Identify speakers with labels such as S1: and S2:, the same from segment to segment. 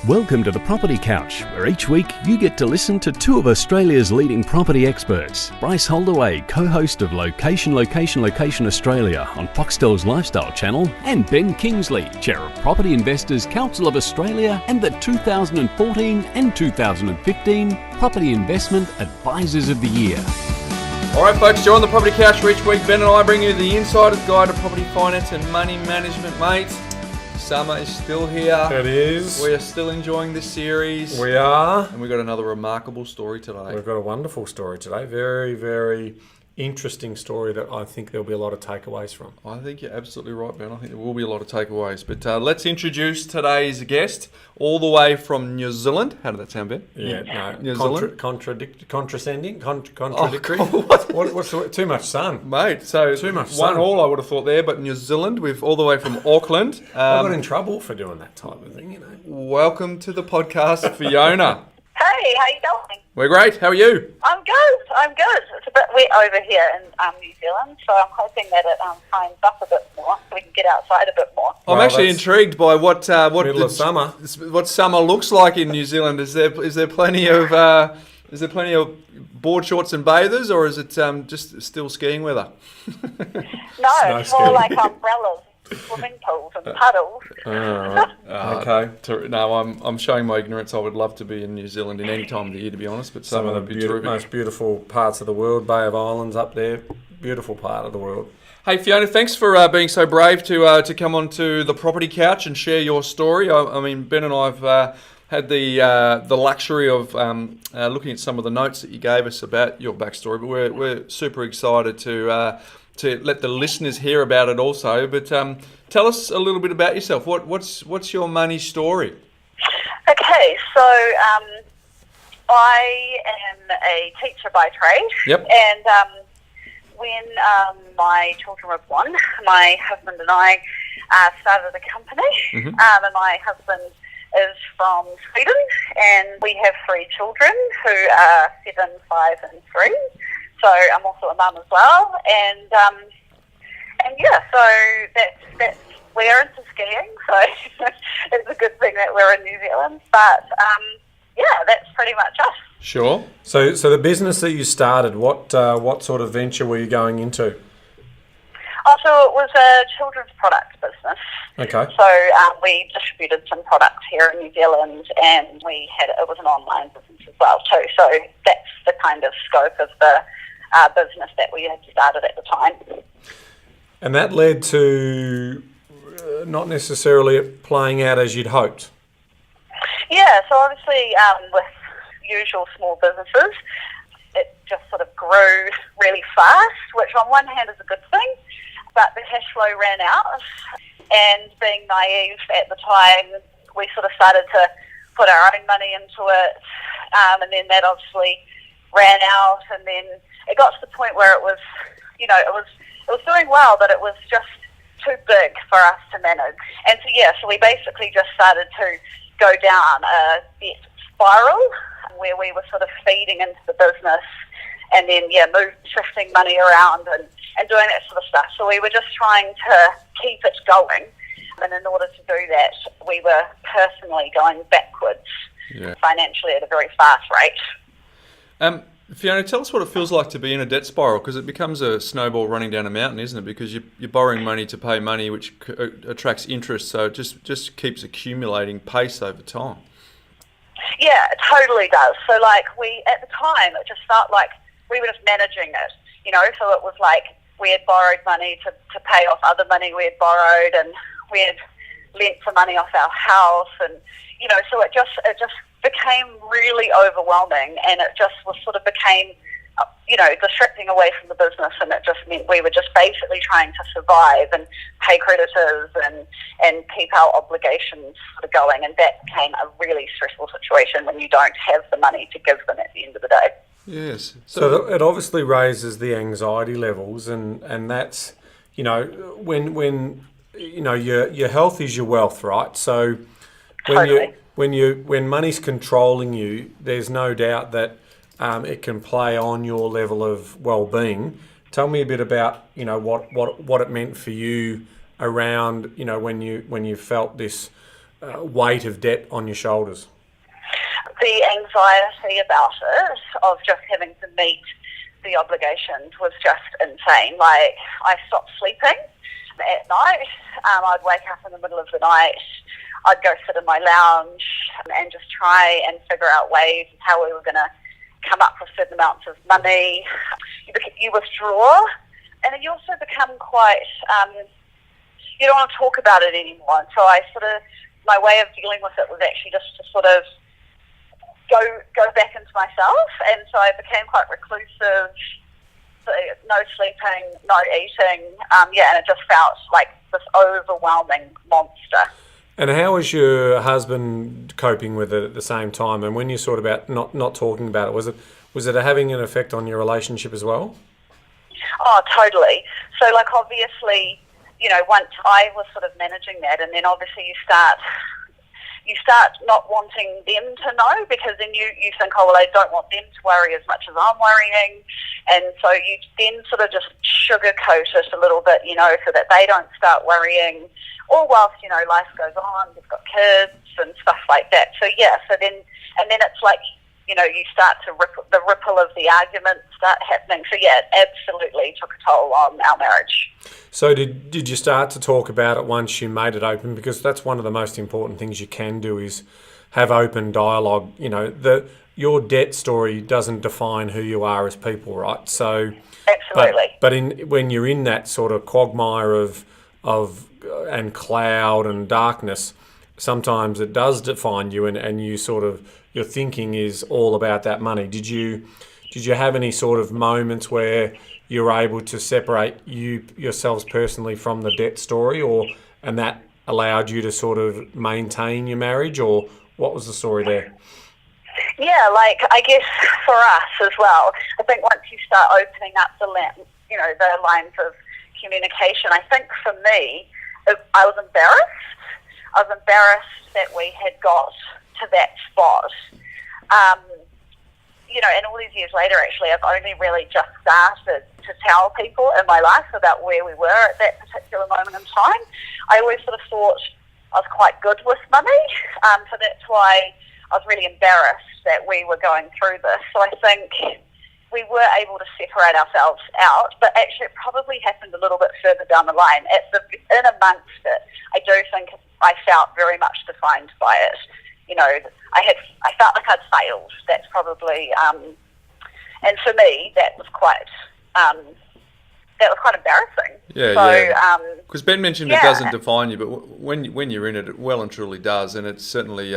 S1: Welcome to the Property Couch, where each week you get to listen to two of Australia's leading property experts. Bryce Holdaway, co-host of Location Australia on Foxtel's Lifestyle channel, and Ben Kingsley, chair of Property Investors Council of Australia and the 2014 and 2015 Property Investment Advisors of the Year.
S2: All right, folks, you're on the Property Couch for each week. Ben and I bring you the insider's guide to property finance and money management, mate. Summer is still here.
S3: It is.
S2: We are still enjoying this series.
S3: We are.
S2: And we've got another remarkable story today.
S3: We've got a wonderful story today. Very, very interesting story that I think there'll be a lot of takeaways from.
S2: I think you're absolutely right, Ben. I think there will be a lot of takeaways. But let's introduce today's guest, all the way from New Zealand. How did that sound, Ben?
S3: Yeah, no.
S2: New Zealand?
S3: Contradictory? What's the word? Too much sun.
S2: Mate, so
S3: too much
S2: one
S3: sun.
S2: all I would have thought there, but New Zealand, we've all the way from Auckland.
S3: I got in trouble for doing that type of thing, you know.
S2: Welcome to the podcast, Fiona.
S4: Hey, how you going?
S2: We're great. How are you?
S4: I'm good. It's a bit wet over here in New Zealand, so I'm hoping that it finds up a bit more so we can get outside a bit more.
S2: I'm actually intrigued by what
S3: middle of summer.
S2: What summer looks like in New Zealand. Is there plenty of board shorts and bathers, or is it just still skiing weather?
S4: No, it's more like umbrellas, swimming pools and puddles.
S2: Okay. No, I'm showing my ignorance. I would love to be in New Zealand in any time of the year, to be honest. But
S3: Some of the most beautiful parts of the world, Bay of Islands up there, beautiful part of the world.
S2: Hey Fiona, thanks for being so brave to come onto the Property Couch and share your story. I mean, Ben and I have had the luxury of looking at some of the notes that you gave us about your backstory, but we're super excited to let the listeners hear about it also. But tell us a little bit about yourself. What's your money story?
S4: Okay, so I am a teacher by trade.
S2: Yep.
S4: And when my children were born, my husband and I started a company.
S2: Mm-hmm.
S4: And my husband is from Sweden, and we have 3 children who are 7, 5, and 3. So I'm also a mum as well, and yeah, so that's we're into skiing, so it's a good thing that we're in New Zealand. But yeah, that's pretty much us.
S2: Sure.
S3: So the business that you started, what sort of venture were you going into?
S4: Oh, so it was a children's product business.
S3: Okay.
S4: So we distributed some products here in New Zealand, and it was an online business as well too. So that's the kind of scope of the business that we had started at the time.
S3: And that led to not necessarily it playing out as you'd hoped.
S4: Yeah, so obviously with usual small businesses, it just sort of grew really fast, which on one hand is a good thing, but the cash flow ran out, and being naive at the time, we sort of started to put our own money into it, and then that obviously ran out, and then it got to the point where it was doing well, but it was just too big for us to manage. And so we basically just started to go down a debt spiral where we were sort of feeding into the business and then shifting money around and doing that sort of stuff. So we were just trying to keep it going, and in order to do that, we were personally going backwards financially at a very fast rate.
S2: Fiona, tell us what it feels like to be in a debt spiral, because it becomes a snowball running down a mountain, isn't it? Because you're borrowing money to pay money, which attracts interest, so it just keeps accumulating pace over time.
S4: Yeah, it totally does. So at the time, it just felt like we were just managing it, so it was like we had borrowed money to pay off other money we had borrowed, and we had lent some money off our house, and, so it just became really overwhelming, and it just became distracting away from the business, and it just meant we were just basically trying to survive and pay creditors and keep our obligations going, and that became a really stressful situation when you don't have the money to give them at the end of the day.
S2: Yes.
S3: So it obviously raises the anxiety levels, and that's, when your health is your wealth, right? So when money's controlling you, there's no doubt that it can play on your level of well-being. Tell me a bit about what it meant for you around when you felt this weight of debt on your shoulders?
S4: The anxiety about it, of just having to meet the obligations, was just insane. Like, I stopped sleeping at night. I'd wake up in the middle of the night. I'd go sit in my lounge and just try and figure out ways of how we were going to come up with certain amounts of money. You withdraw, and then you also become quite, you don't want to talk about it anymore. And so my way of dealing with it was actually just to sort of go back into myself, and so I became quite reclusive, so no sleeping, no eating, and it just felt like this overwhelming monster.
S3: And how was your husband coping with it at the same time? And when you sort about not talking about it, was it having an effect on your relationship as well?
S4: Oh, totally. So, like, obviously, once I was sort of managing that, and then obviously you start not wanting them to know, because then you think, oh, well, I don't want them to worry as much as I'm worrying. And so you then sort of just sugarcoat it a little bit, so that they don't start worrying. All whilst, life goes on, you've got kids and stuff like that. So, then it's like, you start to the ripple of the arguments start happening. So, it absolutely took a toll on our marriage.
S3: So did you start to talk about it once you made it open? Because that's one of the most important things you can do, is have open dialogue. Your debt story doesn't define who you are as people, right? So
S4: absolutely.
S3: But when you're in that sort of quagmire of and cloud and darkness, sometimes it does define you, and you sort of, your thinking is all about that money. Did you have any sort of moments where you're able to separate yourselves personally from the debt story, and that allowed you to sort of maintain your marriage, or what was the story there?
S4: Yeah, like, I guess for us as well, I think once you start opening up the lines of communication, I think for me, I was embarrassed. I was embarrassed that we had got to that spot. And all these years later, actually, I've only really just started to tell people in my life about where we were at that particular moment in time. I always sort of thought I was quite good with money, so that's why I was really embarrassed that we were going through this. So I think we were able to separate ourselves out, but actually it probably happened a little bit further down the line. In amongst it, I do think I felt very much defined by it. I felt like I'd failed. That's probably, and for me, that was quite embarrassing.
S2: Yeah. Because Ben mentioned it doesn't define you, but when you're in it, it well and truly does, and it's certainly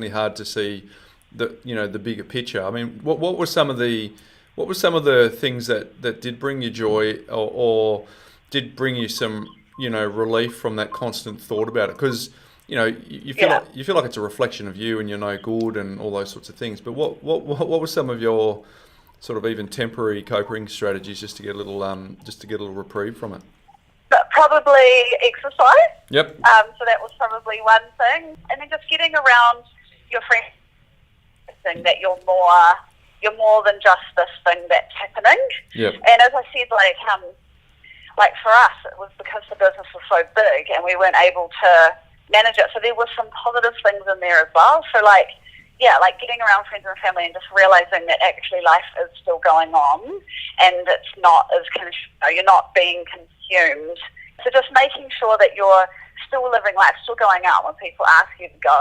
S2: hard to see the bigger picture. I mean, what were some of the things that did bring you joy, or did bring you some relief from that constant thought about it? Because you feel like it's a reflection of you, and you're no good, and all those sorts of things. But what were some of your sort of even temporary coping strategies just to get a little reprieve from it?
S4: But probably exercise.
S2: Yep.
S4: So that was probably one thing, and then just getting around your friends, thing that you're more than just this thing that's happening.
S2: Yep.
S4: And as I said, like for us, it was because the business was so big and we weren't able to manage it. So there were some positive things in there as well. So like getting around friends and family and just realizing that actually life is still going on, and it's not as you're not being consumed. So just making sure that you're still living life, still going out when people ask you to go.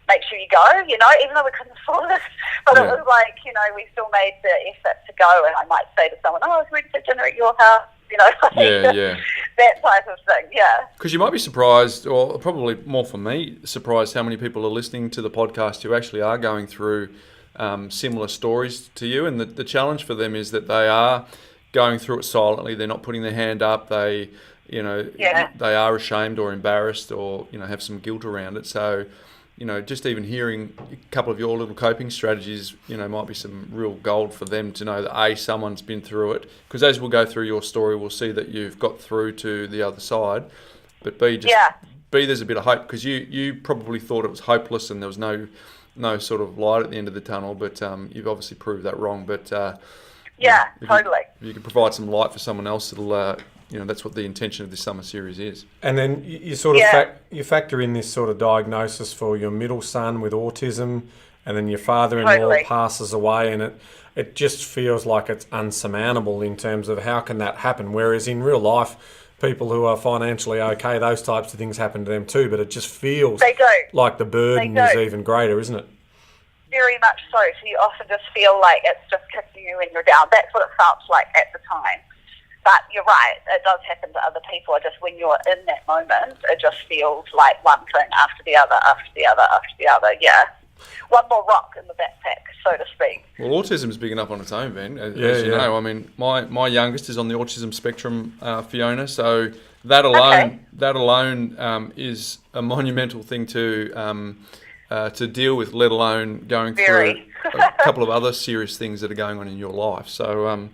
S4: Make sure you go, even though we couldn't afford it. But it was like, we still made the effort to go. And I might say to someone, oh, we went to dinner at your house, that type of thing, yeah.
S2: Because you might be surprised, or probably more for me, surprised how many people are listening to the podcast who actually are going through similar stories to you. And the challenge for them is that they are going through it silently. They're not putting their hand up. They are ashamed or embarrassed, or, have some guilt around it. So, just even hearing a couple of your little coping strategies, might be some real gold for them to know that A, someone's been through it. Because as we'll go through your story, we'll see that you've got through to the other side. But B, there's a bit of hope, because you probably thought it was hopeless and there was no sort of light at the end of the tunnel. But you've obviously proved that wrong. But
S4: totally.
S2: If you can provide some light for someone else, it'll that's what the intention of this summer series is.
S3: And then you sort of
S4: Yeah.
S3: you factor in this sort of diagnosis for your middle son with autism, and then your father-in-law
S4: Totally.
S3: passes away, and it just feels like it's unsurmountable in terms of how can that happen. Whereas in real life, people who are financially okay, those types of things happen to them too, but it just feels
S4: They do.
S3: like the burden
S4: They
S3: is
S4: do.
S3: even greater, isn't it?
S4: Very much so. So you often just feel like it's just kicking you when you're down. That's what it felt like at the time. But you're right, it does happen to other people. Just when you're in that moment, it just feels like one thing after the other, after the other, after the other. Yeah. One more rock in the backpack, so to speak.
S2: Well, autism is big enough on its own, Ben. As
S3: Yeah,
S2: you
S3: yeah.
S2: know, I mean, my youngest is on the autism spectrum, Fiona. So that alone is a monumental thing to deal with, let alone going
S4: Very.
S2: through a couple of other serious things that are going on in your life. So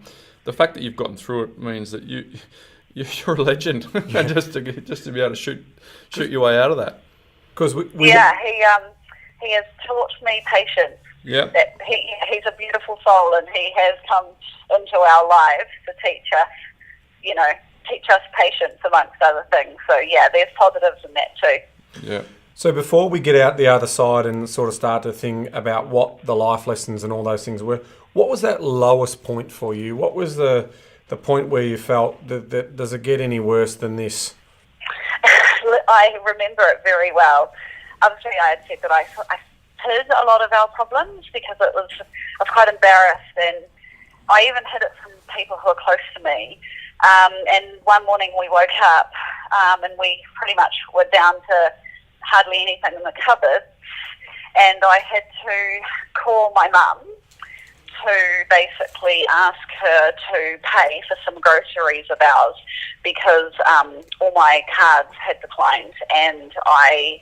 S2: the fact that you've gotten through it means that you're a legend, just to be able to shoot your way out of that.
S3: Because
S4: Yeah, he has taught me patience.
S2: Yeah.
S4: That he's a beautiful soul, and he has come into our lives to teach us patience amongst other things. So yeah, there's positives in that too.
S2: Yeah.
S3: So before we get out the other side and sort of start to think about what the life lessons and all those things were, what was that lowest point for you? What was the point where you felt that does it get any worse than this?
S4: I remember it very well. Obviously, I had said that I hid a lot of our problems because I was quite embarrassed, and I even hid it from people who are close to me. And one morning we woke up and we pretty much were down to hardly anything in the cupboard, and I had to call my mum to basically ask her to pay for some groceries of ours because all my cards had declined, and I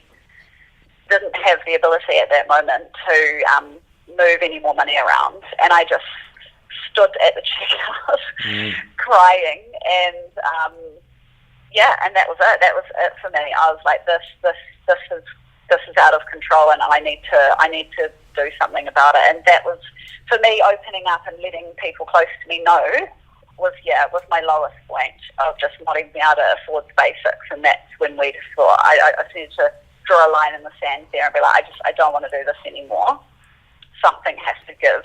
S4: didn't have the ability at that moment to move any more money around, and I just stood at the checkout crying, and and that was it. That was it for me. I was like, this is out of control, and I need to do something about it. And that was, for me, opening up and letting people close to me know was my lowest point of just not even being able to afford the basics. And that's when we just thought I needed to draw a line in the sand there and be like, I don't want to do this anymore. Something has to give.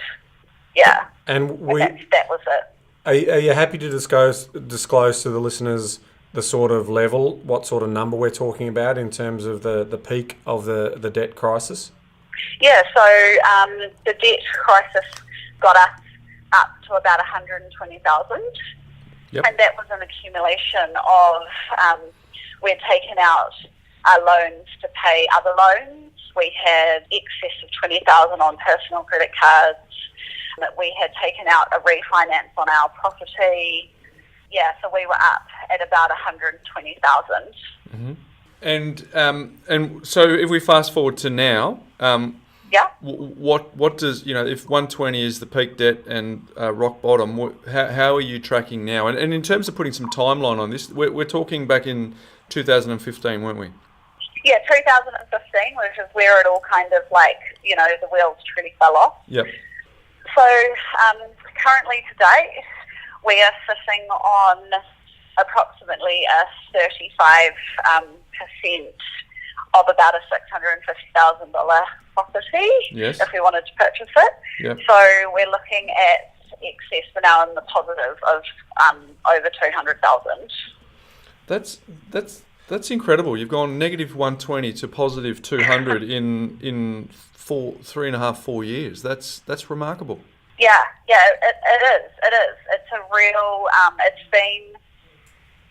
S4: Yeah.
S3: And
S4: that was it.
S3: Are you happy to disclose to the listeners the sort of level, what sort of number we're talking about in terms of the peak of the debt crisis?
S4: Yeah, so the debt crisis got us up to about 120,000,
S2: Yep.
S4: and that was an accumulation of we'd taken out our loans to pay other loans. We had excess of 20,000 on personal credit cards. That we had taken out a refinance on our property. Yeah, so we were up at about 120,000.
S2: And so if we fast forward to now,
S4: Yeah.
S2: what does, if 120 is the peak debt and rock bottom, how are you tracking now? And in terms of putting some timeline on this, we're talking back in 2015, weren't we?
S4: Yeah, 2015, which is where it all kind of the wheels truly fell off.
S2: Yep.
S4: So currently today, we are sitting on approximately a 35% of about a $650,000 property,
S2: Yes.
S4: if we wanted to purchase it.
S2: Yep.
S4: So we're looking at excess for now in the positive of over 200,000.
S2: That's incredible. You've gone negative 120 to positive 200 in 3.5-4 years. That's remarkable.
S4: Yeah, it is. It's a real.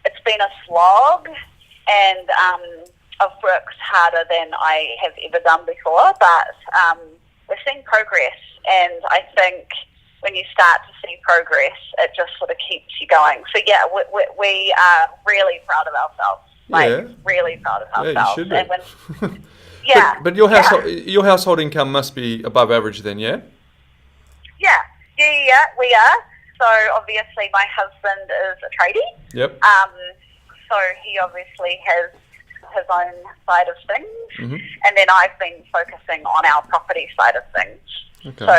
S4: It's been a slog, and I've worked harder than I have ever done before. But we're seeing progress, and I think when you start to see progress, it just sort of keeps you going. So yeah, we are really proud of ourselves. Really proud of ourselves.
S2: Yeah, you should be.
S4: And when, yeah.
S2: But your household income must be above average then, yeah?
S4: Yeah, we are. So obviously my husband is a tradie.
S2: Yep.
S4: So he obviously has his own side of things.
S2: Mm-hmm.
S4: And then I've been focusing on our property side of things.
S2: Okay.
S4: So,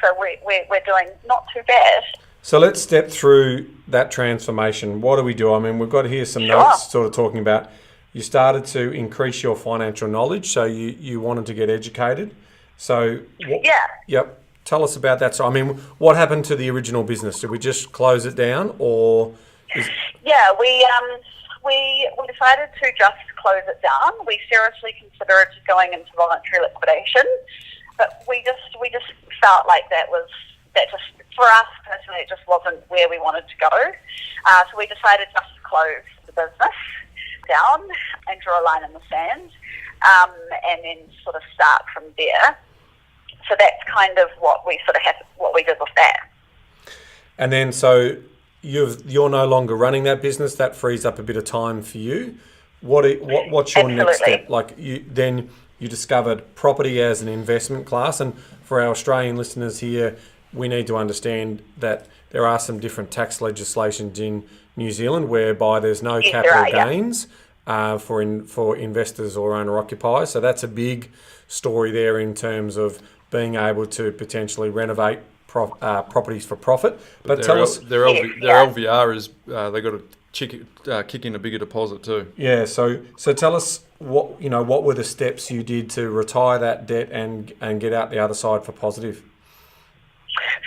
S4: so we're doing not too bad.
S3: So let's step through that transformation. What do we do? I mean, we've got here some notes sort of talking about you started to increase your financial knowledge, so you wanted to get educated. So yep. Tell us about that. So I mean, what happened to the original business? Did we just close it down, or?
S4: Yeah, we decided to just close it down. We seriously considered going into voluntary liquidation, but we just felt like that just for us personally, it just wasn't where we wanted to go. So we decided just to close the business down and draw a line in the sand, and then sort of start from there. So that's kind of what we did with that.
S3: And then so you're no longer running that business. That frees up a bit of time for you. What's your next step? Like you discovered property as an investment class, and for our Australian listeners here, we need to understand that there are some different tax legislations in New Zealand whereby there's no capital gains for investors or owner-occupiers. So that's a big story there in terms of being able to potentially renovate properties for profit. But tell us,
S2: their LVR is they got to kick in a bigger deposit too.
S3: Yeah. So tell us what were the steps you did to retire that debt and get out the other side for positive.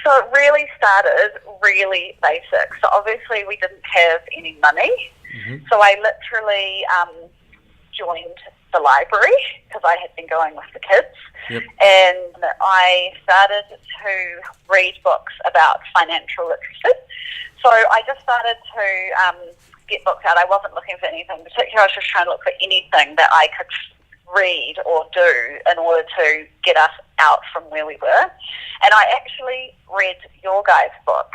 S4: So it really started really basic. So obviously we didn't have any money. Mm-hmm. So I literally joined the library because I had been going with the kids. Yep. And I started to read books about financial literacy. So I just started to get books out. I wasn't looking for anything particular. I was just trying to look for anything that I could read or do in order to get us out from where we were. And I actually read your guys' book,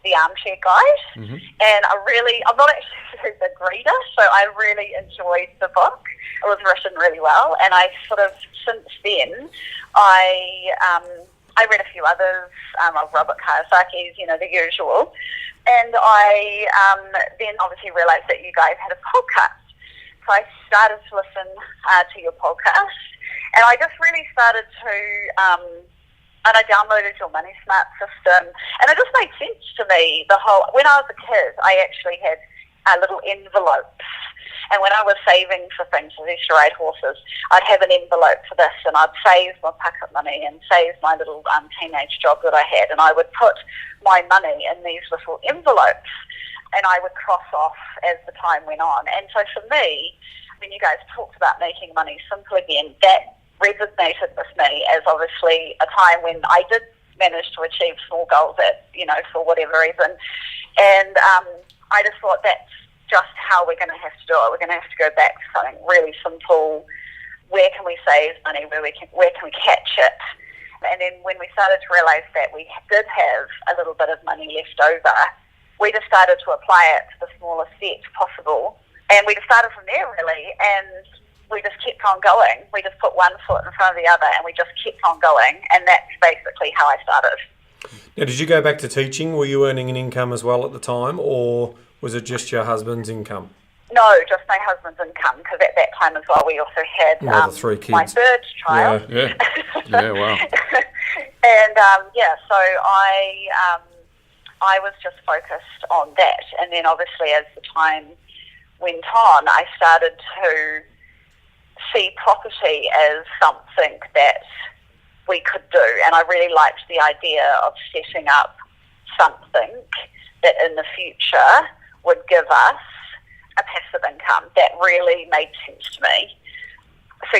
S4: The Armchair Guide. Mm-hmm. And I'm not actually a very big reader, so I really enjoyed the book. It was written really well, and I sort of, since then, I read a few others, of Robert Kiyosaki's, the usual. And I then obviously realised that you guys had a podcast. So I started to listen to your podcast, and I just really started to, and I downloaded your Money Smart system, and it just made sense to me. When I was a kid, I actually had little envelopes, and when I was saving for things, for Easter Ride horses, I'd have an envelope for this, and I'd save my pocket money and save my little teenage job that I had, and I would put my money in these little envelopes, and I would cross off as the time went on. And so for me, when you guys talked about making money simple again, that resonated with me as obviously a time when I did manage to achieve small goals for whatever reason. And I just thought that's just how we're going to have to do it. We're going to have to go back to something really simple. Where can we save money? Where can we catch it? And then when we started to realise that we did have a little bit of money left over, we just started to apply it to the smallest set possible. And we just started from there, really, and we just kept on going. We just put one foot in front of the other, and we just kept on going, and that's basically how I started.
S3: Now, did you go back to teaching? Were you earning an income as well at the time, or was it just your husband's income?
S4: No, just my husband's income, because at that time as well, we also had
S3: the 3 kids.
S4: My third child.
S2: Yeah, wow.
S4: And, so I was just focused on that. And then obviously as the time went on, I started to see property as something that we could do. And I really liked the idea of setting up something that in the future would give us a passive income. That really made sense to me. So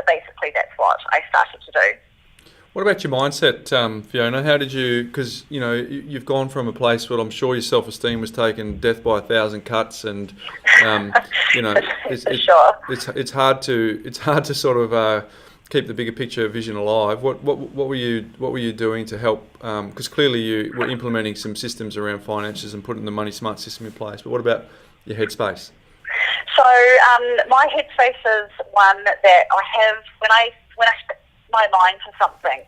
S4: basically that's what I started to do.
S2: What about your mindset, Fiona? How did you, because, you've gone from a place where I'm sure your self-esteem was taken death by 1,000 cuts, and, it's hard to sort of keep the bigger picture vision alive. What were you doing to help? Because clearly you were implementing some systems around finances and putting the Money Smart system in place. But what about your headspace?
S4: So my headspace is one that I have when I set my mind to something,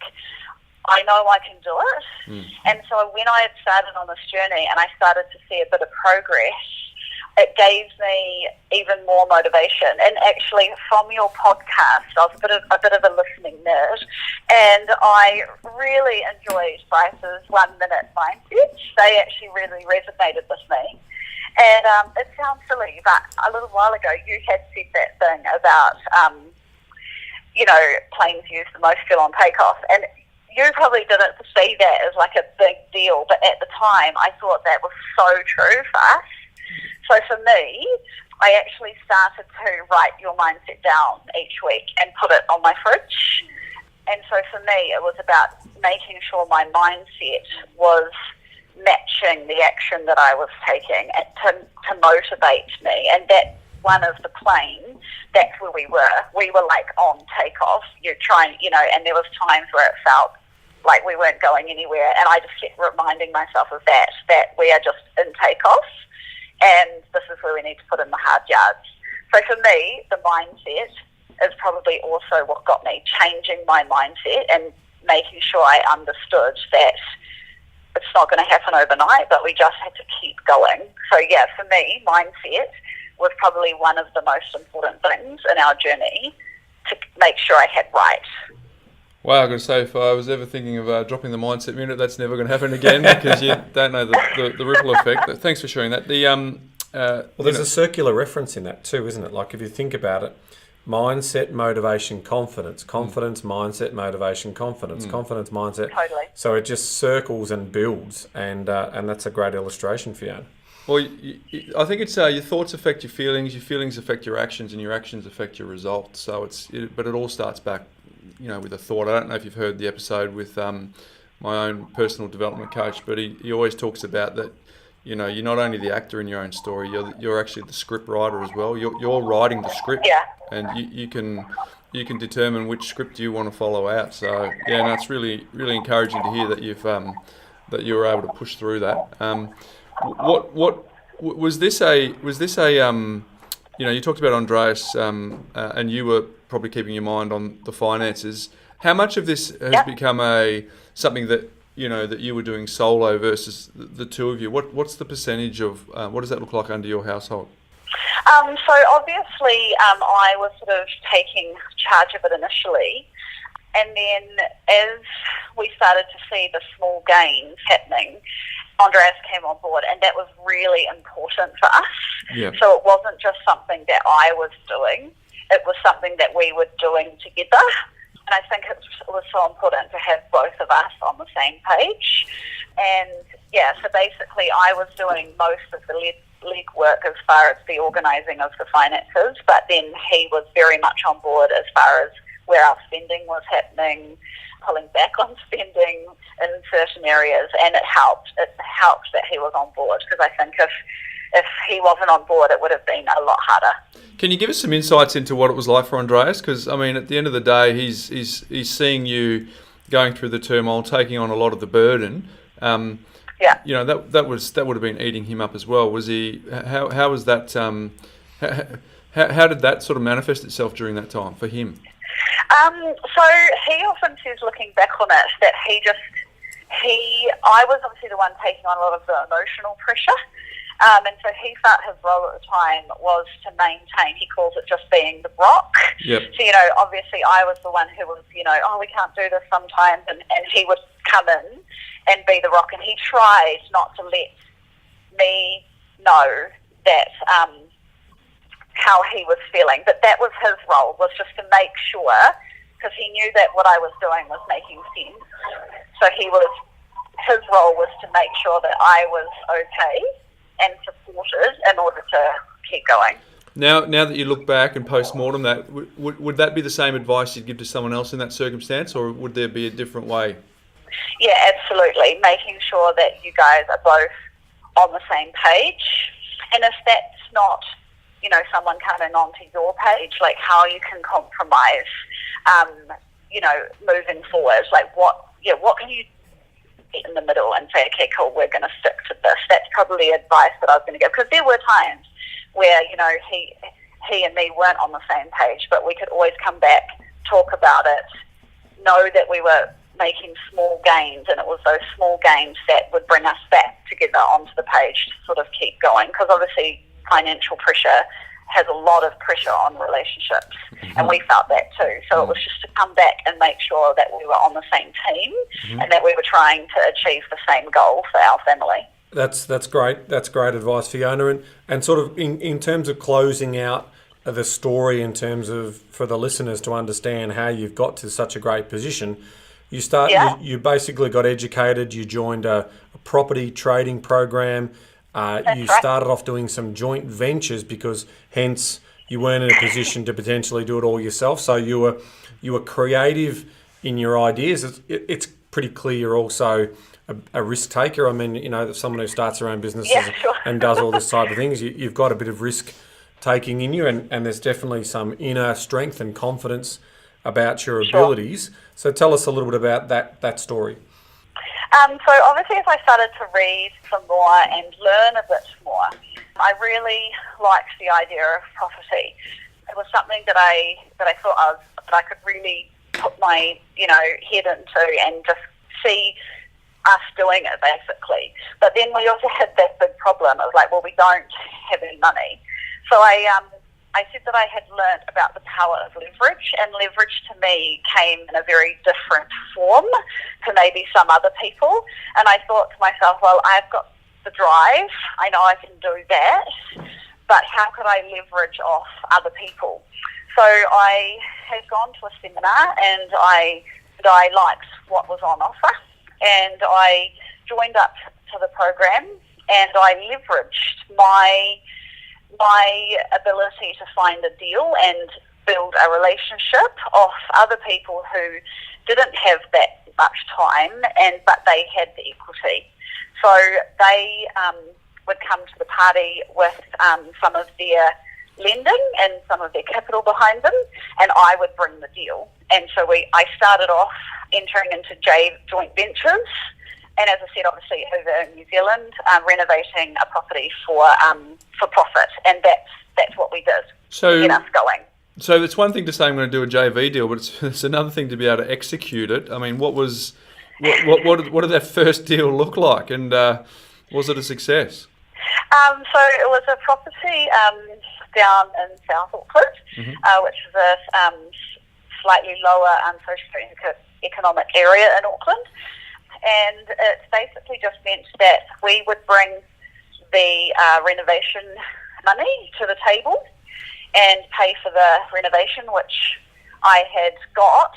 S4: I know I can do it. And so when I had started on this journey and I started to see a bit of progress, it gave me even more motivation. And actually, from your podcast, I was a bit of a listening nerd, and I really enjoyed Bryce's 1 minute mindset. They actually really resonated with me. And it sounds silly, but a little while ago, you had said that thing about, planes use the most fuel on takeoff, and you probably didn't see that as like a big deal, but at the time, I thought that was so true for us. So for me, I actually started to write your mindset down each week and put it on my fridge. And so for me, it was about making sure my mindset was matching the action that I was taking to motivate me. And that one of the plane, that's where we were. We were like on takeoff. You're trying, and there was times where it felt like we weren't going anywhere. And I just kept reminding myself of that we are just in takeoff. And this is where we need to put in the hard yards. So for me, the mindset is probably also what got me changing my mindset and making sure I understood that it's not going to happen overnight, but we just had to keep going. So yeah, for me, mindset was probably one of the most important things in our journey to make sure I had right.
S2: Wow, I've got to say, if I was ever thinking of dropping the mindset minute, that's never going to happen again because you don't know the ripple effect. But thanks for sharing that.
S3: There's a circular reference in that too, isn't it? Like if you think about it, mindset, motivation, confidence, mindset, motivation, confidence, mindset.
S4: Totally.
S3: So it just circles and builds, and that's a great illustration, Fiona.
S2: Well, I think it's your thoughts affect your feelings affect your actions, and your actions affect your results. So but it all starts back, with a thought. I don't know if you've heard the episode with my own personal development coach, but he always talks about that. You're not only the actor in your own story, you're actually the script writer as well. You're writing the script, and you can determine which script you want to follow out. So yeah, it's really really encouraging to hear that that you were able to push through that. What was this a you talked about Andreas, and you were probably keeping your mind on the finances. How much of this has become something that that you were doing solo versus the two of you? What's the percentage of what does that look like under your household?
S4: So obviously, I was sort of taking charge of it initially, and then as we started to see the small gains happening, Andreas came on board, and that was really important for us.
S2: Yeah.
S4: So it wasn't just something that I was doing; it was something that we were doing together. And I think it was so important to have both of us on the same page. And yeah, so basically I was doing most of the leg work as far as the organising of the finances, but then he was very much on board as far as where our spending was happening, pulling back on spending in certain areas, and it helped that he was on board, because I think if he wasn't on board, it would have been a lot harder.
S2: Can you give us some insights into what it was like for Andreas? Because at the end of the day, he's seeing you going through the turmoil, taking on a lot of the burden.
S4: Yeah.
S2: That would have been eating him up as well. Was he? How was that? How did that sort of manifest itself during that time for him?
S4: So he often says, looking back on it, that I was obviously the one taking on a lot of the emotional pressure. And so he felt his role at the time was to maintain, he calls it just being the rock.
S2: Yep.
S4: So, obviously I was the one who was, we can't do this sometimes. And he would come in and be the rock. And he tried not to let me know that, how he was feeling. But that was his role, was just to make sure, because he knew that what I was doing was making sense. So his role was to make sure that I was okay and supported in order to keep going.
S2: Now that you look back and post-mortem that, would that be the same advice you'd give to someone else in that circumstance, or would there be a different way?
S4: Yeah, absolutely. Making sure that you guys are both on the same page. And if that's not, someone coming onto your page, like how you can compromise, moving forward, like what can you in the middle and say, okay, cool, we're going to stick to this. That's probably advice that I was going to give, because there were times where, he and me weren't on the same page, but we could always come back, talk about it, know that we were making small gains, and it was those small gains that would bring us back together onto the page to sort of keep going, because obviously financial pressure has a lot of pressure on relationships, and we felt that too. So it was just to come back and make sure that we were on the same team and that we were trying to achieve the same goal for our family.
S3: That's great. That's great advice, Fiona. And sort of in terms of closing out the story, in terms of for the listeners to understand how you've got to such a great position, you basically got educated. You joined a property trading program. You started off doing some joint ventures because hence you weren't in a position to potentially do it all yourself. So you were creative in your ideas. It's pretty clear you're also a risk taker. I mean, someone who starts their own business and does all this type of things, you've got a bit of risk taking in you, and there's definitely some inner strength and confidence about your abilities. So tell us a little bit about that story.
S4: So obviously, as I started to read some more and learn a bit more, I really liked the idea of property. It was something that I thought that I could really put my head into and just see us doing it basically. But then we also had that big problem of like, well, we don't have any money. So I said that I had learnt about the power of leverage, and leverage to me came in a very different form to maybe some other people. And I thought to myself, well, I've got the drive, I know I can do that, but how could I leverage off other people? So I had gone to a seminar, and I liked what was on offer, and I joined up to the program, and I leveraged my ability to find a deal and build a relationship of other people who didn't have that much time, but they had the equity. So they would come to the party with some of their lending and some of their capital behind them, and I would bring the deal. And so I started off entering into joint ventures, and as I said, obviously over in New Zealand, renovating a property for profit, and that's what we did to get us going.
S2: So it's one thing to say I'm going to do a JV deal, but it's another thing to be able to execute it. I mean, what did that first deal look like, and was it a success?
S4: So it was a property down in South Auckland, which is a slightly lower socio-economic area in Auckland. And it basically just meant that we would bring the renovation money to the table and pay for the renovation, which I had got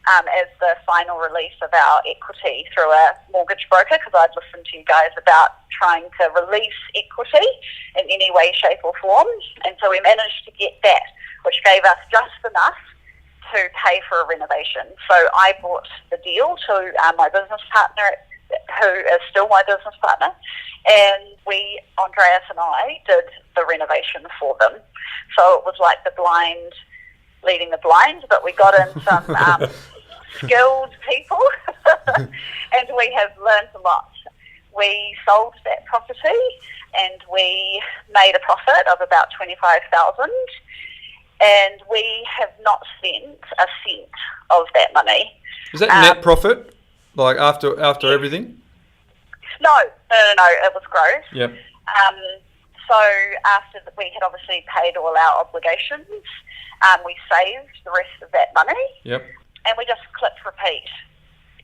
S4: as the final release of our equity through a mortgage broker, because I'd listened to you guys about trying to release equity in any way, shape or form. And so we managed to get that, which gave us just enough to pay for a renovation. So I brought the deal to my business partner, who is still my business partner, and Andreas and I, did the renovation for them. So it was like the blind leading the blind, but we got in some skilled people, and we have learned a lot. We sold that property, and we made a profit of about $25,000. And we have not spent a cent of that money.
S2: Is that net profit, like after everything?
S4: No, it was gross.
S2: Yep.
S4: So after we had obviously paid all our obligations, we saved the rest of that money.
S2: Yep.
S4: And we just click repeat.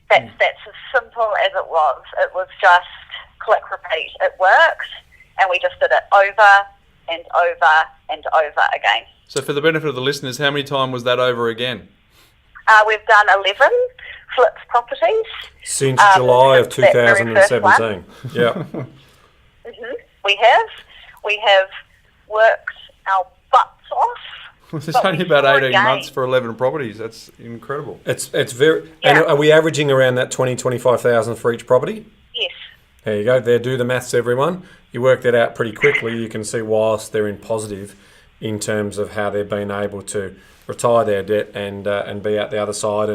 S4: That's as simple as it was. It was just click repeat. It works, and we just did it over and over and over again.
S2: So for the benefit of the listeners, how many times was that over again?
S4: We've done 11 flips properties.
S3: Since July of 2017. Yeah.
S4: We have worked our butts off.
S2: It's only about 18 months for 11 properties. That's incredible.
S3: It's very... Yeah. And are we averaging around that 25,000 for each property?
S4: Yes.
S3: There you go. There, do the maths, everyone. You work that out pretty quickly. You can see whilst they're in positive in terms of how they've been able to retire their debt and be out the other side,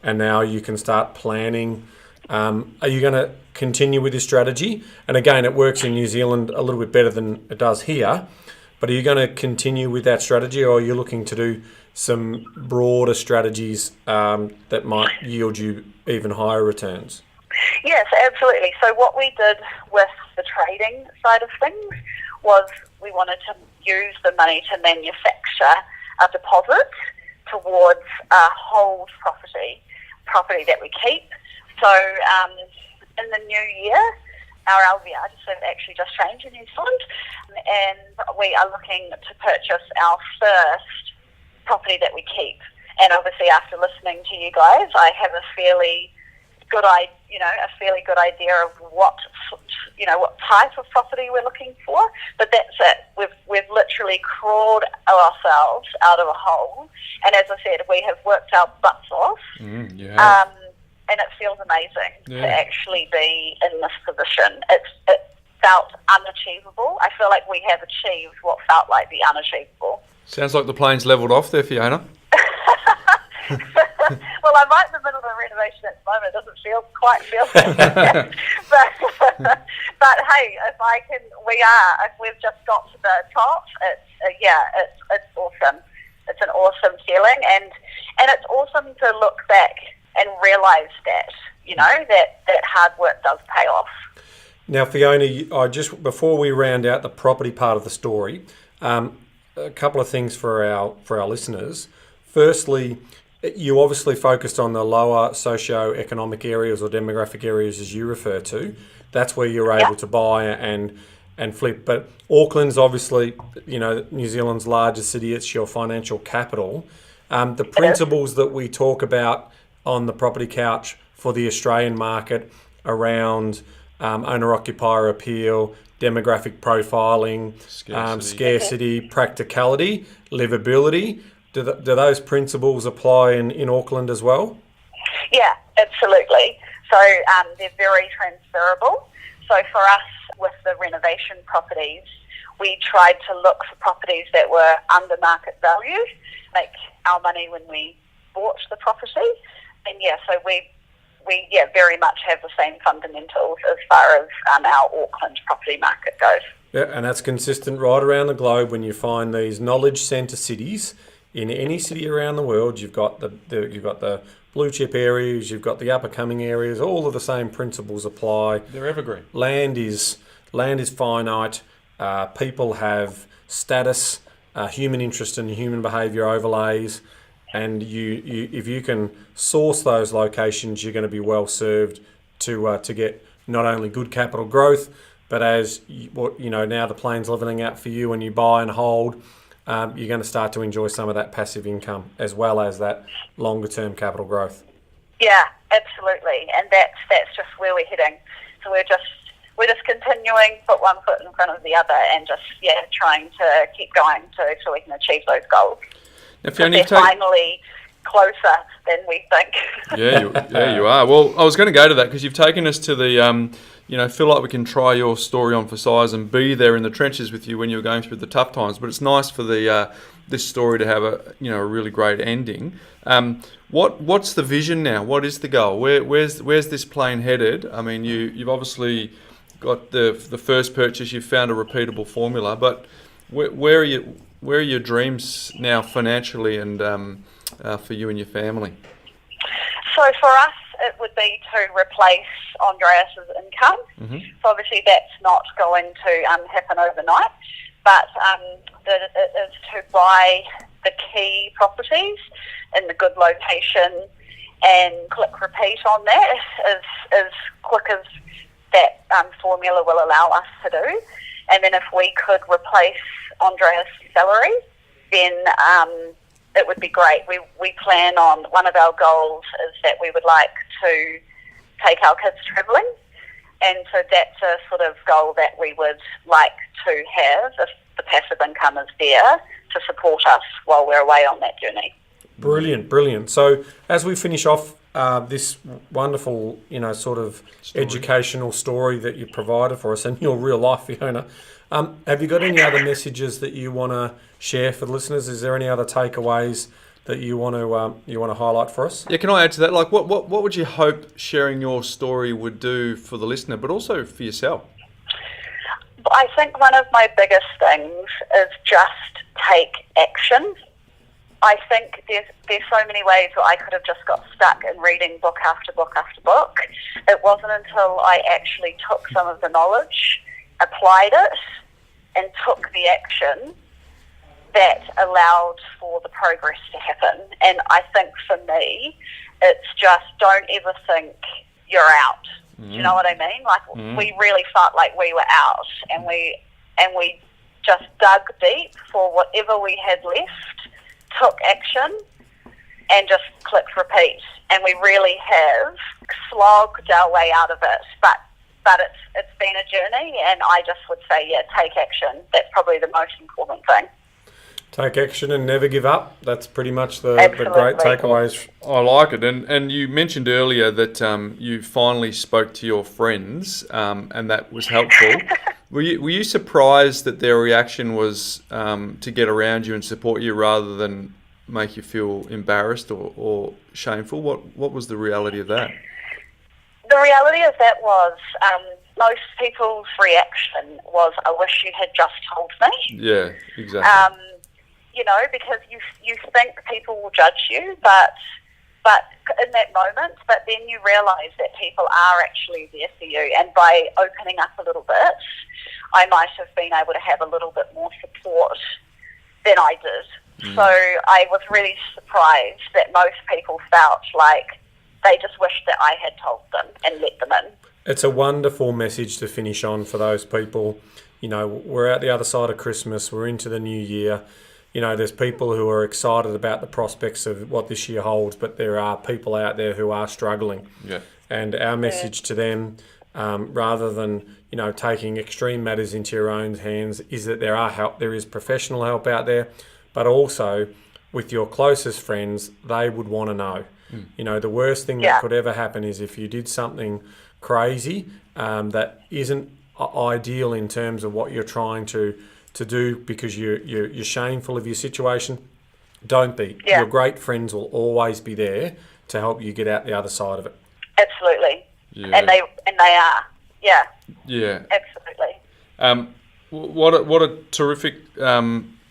S3: and now you can start planning. Are you going to continue with this strategy? And again, it works in New Zealand a little bit better than it does here, but are you going to continue with that strategy, or are you looking to do some broader strategies that might yield you even higher returns?
S4: Yes, absolutely. So what we did with the trading side of things was we wanted to use the money to manufacture a deposit towards a hold property that we keep. So in the new year, our LVR have actually just changed in New Zealand, and we are looking to purchase our first property that we keep. And obviously, after listening to you guys, I have a fairly good idea of what type of property we're looking for. But that's it. We've literally crawled ourselves out of a hole, and as I said, we have worked our butts off. And it feels amazing to actually be in this position. It felt unachievable. I feel like we have achieved what felt like the unachievable.
S2: Sounds like the plane's levelled off there, Fiona.
S4: Well, I'm right in the middle of the renovation at the moment. It doesn't quite feel that. but hey, if we've just got to the top, it's awesome. It's an awesome feeling, and it's awesome to look back and realise that, that hard work does pay off.
S3: Now, Fiona, before we round out the property part of the story, a couple of things for our listeners. Firstly, you obviously focused on the lower socio-economic areas or demographic areas, as you refer to. That's where you're able to buy and flip. But Auckland's obviously, New Zealand's largest city. It's your financial capital. The principles that we talk about on the Property Couch for the Australian market around owner-occupier appeal, demographic profiling, scarcity, practicality, livability. Do those principles apply in Auckland as well?
S4: Yeah, absolutely. So they're very transferable. So for us, with the renovation properties, we tried to look for properties that were under market value, make our money when we bought the property. And so we very much have the same fundamentals as far as our Auckland property market goes.
S3: Yeah, and that's consistent right around the globe. When you find these knowledge centre cities in any city around the world, you've got the blue chip areas, you've got the up and coming areas. All of the same principles apply.
S2: They're evergreen.
S3: Land is finite. People have status, human interest, and human behaviour overlays. And if you can source those locations, you're going to be well served to get not only good capital growth, but now the plane's levelling out for you and you buy and hold, you're going to start to enjoy some of that passive income as well as that longer term capital growth.
S4: Yeah, absolutely, and that's just where we're heading. So we're just continuing, put one foot in front of the other, and just trying to keep going so we can achieve those goals.
S2: Now, Fiona,
S4: they're finally closer than we think.
S2: Yeah, you are. Well, I was going to go to that because you've taken us to the, feel like we can try your story on for size and be there in the trenches with you when you're going through the tough times. But it's nice for this story to have a really great ending. What's the vision now? What is the goal? Where's this plane headed? I mean, you've obviously got the first purchase. You've found a repeatable formula, but where are your dreams now financially and for you and your family?
S4: So for us, it would be to replace Andreas's income. Mm-hmm. So obviously that's not going to happen overnight, but it is to buy the key properties in the good location and click repeat on that as quick as that formula will allow us to do. And then if we could replace Andreas' salary, then it would be great. We plan on, one of our goals is that we would like to take our kids travelling, and so that's a sort of goal that we would like to have if the passive income is there to support us while we're away on that journey.
S3: Brilliant. So as we finish off this wonderful, sort of educational story that you provided for us in your real life, Fiona, have you got any other messages that you want to share for the listeners? Is there any other takeaways that you want to highlight for us?
S2: Yeah, can I add to that? Like, what would you hope sharing your story would do for the listener, but also for yourself?
S4: I think one of my biggest things is just take action. I think there's so many ways where I could have just got stuck in reading book after book after book. It wasn't until I actually took some of the knowledge, applied it, and took the action that allowed for the progress to happen. And I think for me, it's just don't ever think you're out. Do you know what I mean? Like we really felt like we were out, and we just dug deep for whatever we had left, took action, and just click repeat. And we really have slogged our way out of it. But it's been a journey, and I just would say, take action. That's probably the most important thing.
S3: Take action and never give up. That's pretty much the great takeaways.
S2: I like it. And you mentioned earlier that you finally spoke to your friends, and that was helpful. Were you surprised that their reaction was to get around you and support you rather than make you feel embarrassed or shameful? What was the reality of that?
S4: The reality of that was most people's reaction was, I wish you had just told me.
S2: Yeah, exactly.
S4: Because you think people will judge you, but in that moment, but then you realise that people are actually there for you. And by opening up a little bit, I might have been able to have a little bit more support than I did. So I was really surprised that most people felt like they just wished that I had told them and let them in.
S3: It's a wonderful message to finish on for those people. We're out the other side of Christmas. We're into the new year. There's people who are excited about the prospects of what this year holds, but there are people out there who are struggling.
S2: Yeah.
S3: And our message to them, rather than taking extreme matters into your own hands, is that there is professional help out there, but also with your closest friends, they would want to know. The worst thing that could ever happen is if you did something crazy that isn't ideal in terms of what you're trying to do because you're shameful of your situation. Don't be.
S4: Yeah.
S3: Your great friends will always be there to help you get out the other side of it.
S4: Absolutely.
S2: Yeah.
S4: And they are. Yeah.
S2: Yeah.
S4: Absolutely.
S2: What a terrific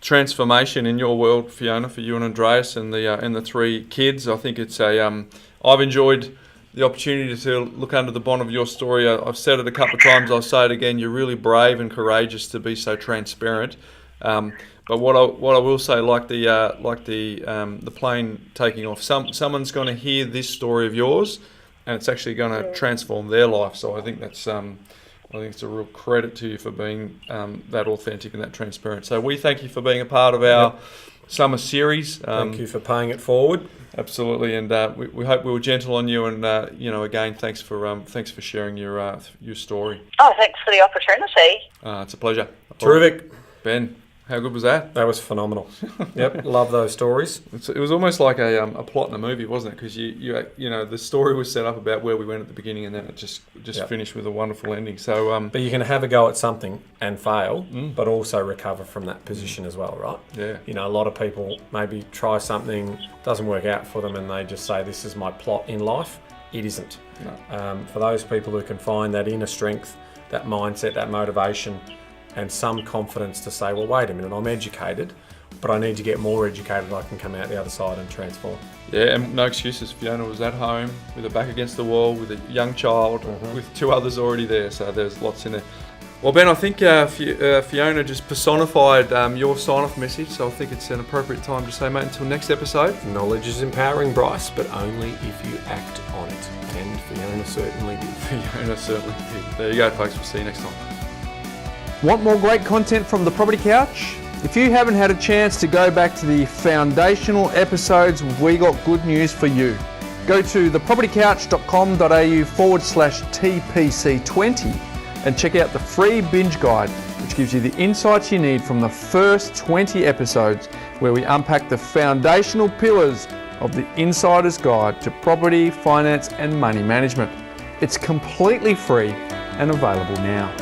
S2: transformation in your world, Fiona, for you and Andreas and the three kids. I think it's I've enjoyed the opportunity to look under the bonnet of your story. I've said it a couple of times. I'll say it again. You're really brave and courageous to be so transparent. But what I will say, like the plane taking off, someone's going to hear this story of yours, and it's actually going to transform their life. So I think that's I think it's a real credit to you for being that authentic and that transparent. So we thank you for being a part of our summer series.
S3: Thank you for paying it forward.
S2: Absolutely, and we hope we were gentle on you. And again, thanks for sharing your story.
S4: Oh, thanks for the opportunity.
S2: It's a pleasure.
S3: Terrific,
S2: Ben. How good was that?
S3: That was phenomenal. Yep, love those stories.
S2: It was almost like a plot in a movie, wasn't it? Because the story was set up about where we went at the beginning, and then it just finished with a wonderful ending. So,
S3: but you can have a go at something and fail, but also recover from that position as well, right?
S2: Yeah.
S3: A lot of people maybe try something, doesn't work out for them, and they just say, "This is my plot in life." It isn't.
S2: No.
S3: For those people who can find that inner strength, that mindset, that motivation, and some confidence to say, well, wait a minute, I'm educated, but I need to get more educated. I can come out the other side and transform.
S2: Yeah, and no excuses. Fiona was at home with her back against the wall with a young child, with two others already there, so there's lots in there. Well, Ben, I think Fiona just personified your sign-off message, so I think it's an appropriate time to say, mate, until next episode.
S3: Knowledge is empowering, Bryce, but only if you act on it. And Fiona certainly did.
S2: Fiona certainly did. There you go, folks. We'll see you next time.
S5: Want more great content from The Property Couch? If you haven't had a chance to go back to the foundational episodes, we got good news for you. Go to thepropertycouch.com.au/TPC20 and check out the free binge guide, which gives you the insights you need from the first 20 episodes, where we unpack the foundational pillars of the Insider's Guide to Property, Finance and Money Management. It's completely free and available now.